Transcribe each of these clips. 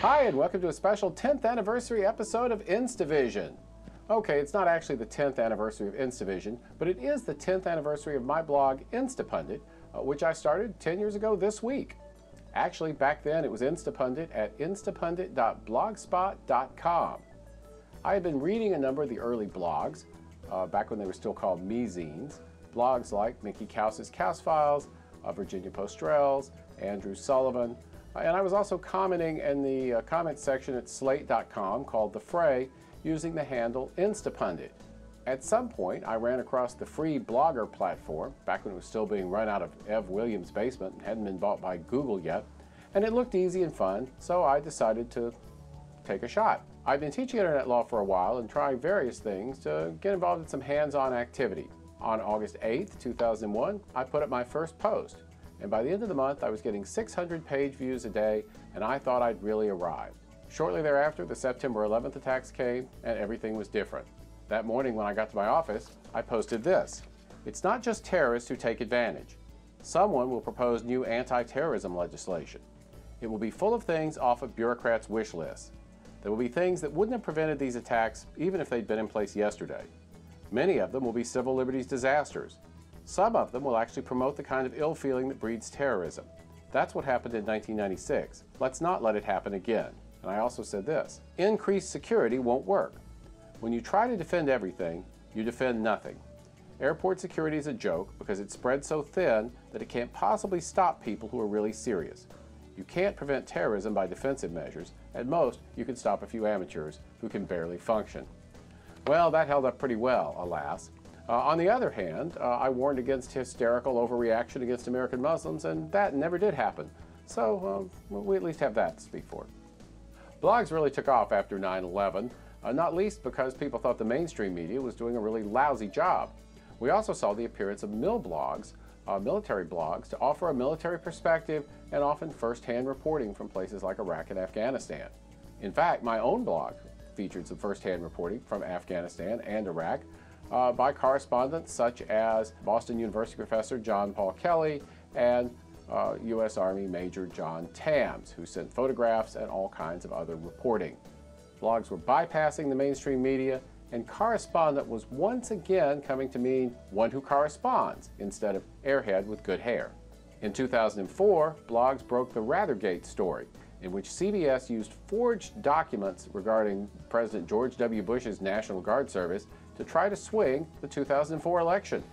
Hi, and welcome to a special 10th anniversary episode of InstaVision. Okay, it's not actually the 10th anniversary of InstaVision, but it is the 10th anniversary of my blog, InstaPundit, which I started 10 years ago this week. Actually, back then it was InstaPundit at instapundit.blogspot.com. I had been reading a number of the early blogs, back when they were still called me-zines, blogs like Mickey Kaus's Kaus Files, Virginia Postrell's, Andrew Sullivan, and I was also commenting in the comment section at slate.com called The Fray using the handle InstaPundit. At some point, I ran across the free Blogger platform, back when it was still being run out of Ev Williams' basement and hadn't been bought by Google yet, and it looked easy and fun, so I decided to take a shot. I've been teaching internet law for a while and trying various things to get involved in some hands-on activity. On August 8th, 2001, I put up my first post. And by the end of the month, I was getting 600 page views a day, and I thought I'd really arrived. Shortly thereafter, the September 11th attacks came, and everything was different. That morning when I got to my office, I posted this. It's not just terrorists who take advantage. Someone will propose new anti-terrorism legislation. It will be full of things off of bureaucrats' wish lists. There will be things that wouldn't have prevented these attacks even if they'd been in place yesterday. Many of them will be civil liberties disasters. Some of them will actually promote the kind of ill feeling that breeds terrorism. That's what happened in 1996. Let's not let it happen again. And I also said this, increased security won't work. When you try to defend everything, you defend nothing. Airport security is a joke because it's spread so thin that it can't possibly stop people who are really serious. You can't prevent terrorism by defensive measures. At most, you can stop a few amateurs who can barely function. Well, that held up pretty well, alas. On the other hand, I warned against hysterical overreaction against American Muslims, and that never did happen. So we at least have that to speak for. Blogs really took off after 9/11, not least because people thought the mainstream media was doing a really lousy job. We also saw the appearance of military blogs, to offer a military perspective and often first-hand reporting from places like Iraq and Afghanistan. In fact, my own blog featured some first-hand reporting from Afghanistan and Iraq, by correspondents such as Boston University professor John Paul Kelly and U.S. Army Major John Tams, who sent photographs and all kinds of other reporting. Blogs were bypassing the mainstream media, and correspondent was once again coming to mean one who corresponds instead of airhead with good hair. In 2004, blogs broke the Rathergate story, in which CBS used forged documents regarding President George W. Bush's National Guard service to try to swing the 2004 election.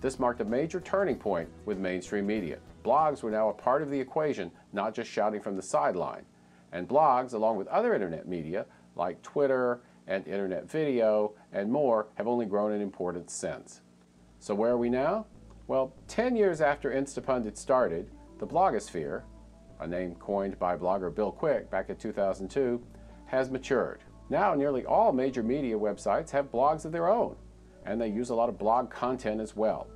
This marked a major turning point with mainstream media. Blogs were now a part of the equation, not just shouting from the sideline. And blogs, along with other internet media, like Twitter and internet video and more, have only grown in importance since. So where are we now? Well, 10 years after InstaPundit started, the blogosphere, a name coined by blogger Bill Quick back in 2002, has matured. Now nearly all major media websites have blogs of their own, and they use a lot of blog content as well.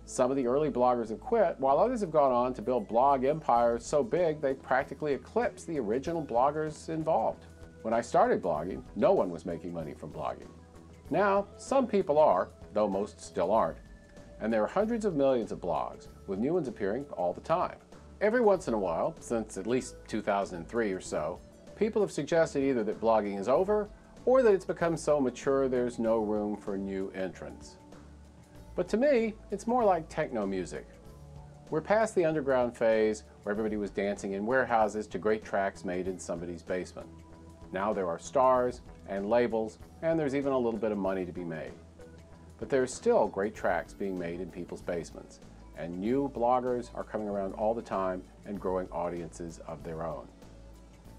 Some of the early bloggers have quit, while others have gone on to build blog empires so big they practically eclipse the original bloggers involved. When I started blogging, no one was making money from blogging. Now, some people are, though most still aren't, and there are hundreds of millions of blogs, with new ones appearing all the time. Every once in a while, since at least 2003 or so, people have suggested either that blogging is over or that it's become so mature there's no room for new entrants. But to me, it's more like techno music. We're past the underground phase where everybody was dancing in warehouses to great tracks made in somebody's basement. Now there are stars and labels, and there's even a little bit of money to be made. But there's still great tracks being made in people's basements, and new bloggers are coming around all the time and growing audiences of their own.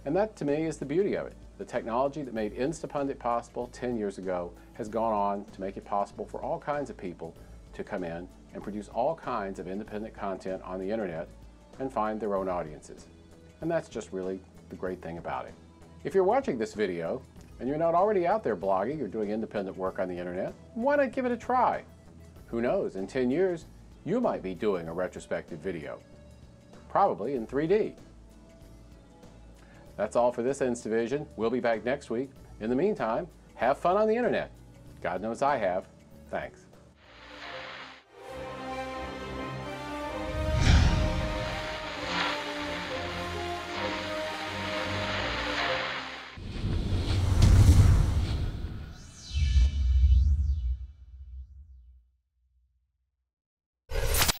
And that, to me, is the beauty of it. The technology that made InstaPundit possible 10 years ago has gone on to make it possible for all kinds of people to come in and produce all kinds of independent content on the internet and find their own audiences. And that's just really the great thing about it. If you're watching this video and you're not already out there blogging or doing independent work on the internet, why not give it a try? Who knows, in 10 years, you might be doing a retrospective video, probably in 3D. That's all for this InstaVision. We'll be back next week. In the meantime, have fun on the internet. God knows I have. Thanks.